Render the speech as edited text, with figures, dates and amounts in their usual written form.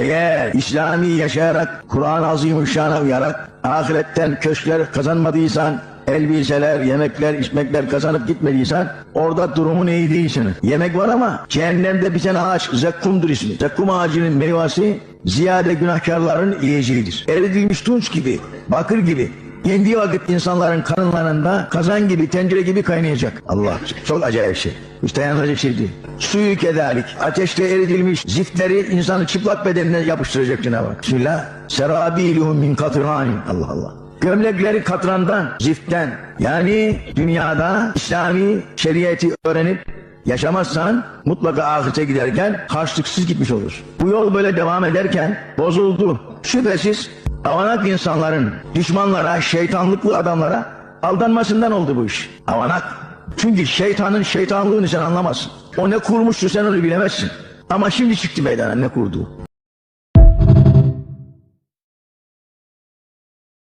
Eğer İslami yaşayarak, Kur'an-ı Azimüşşan'a uyarak, ahiretten köşkler kazanmadıysan, elbiseler, yemekler, içmekler kazanıp gitmediysen, orada durumun iyi değilsin. Yemek var ama cehennemde bir tane ağaç, zekkumdur ismi. Zekkum ağacının meyvesi ziyade günahkarların yiyeceğidir. Eridilmiş tunç gibi, bakır gibi, yendiği vakit insanların karınlarında kazan gibi, tencere gibi kaynayacak. Allah, çok acayip şey. Hiç dayanılacak şey değil. Suyu kederlik, ateşte eridilmiş ziftleri insanı çıplak bedenine yapıştıracak Cenab-ı Hak. Bismillah. Serabiluhum min katran. Allah Allah. Gömlekleri katrandan, ziftten. Yani dünyada İslami şeriatı öğrenip yaşamazsan mutlaka ahirete giderken harçlıksız gitmiş olursun. Bu yol böyle devam ederken bozuldu. Şüphesiz avanak insanların düşmanlara, şeytanlıklı adamlara aldanmasından oldu bu iş. Avanak. Çünkü şeytanın şeytanlığını sen anlamazsın. O ne kurmuştu sen onu bilemezsin. Ama şimdi çıktı meydana ne kurduğu.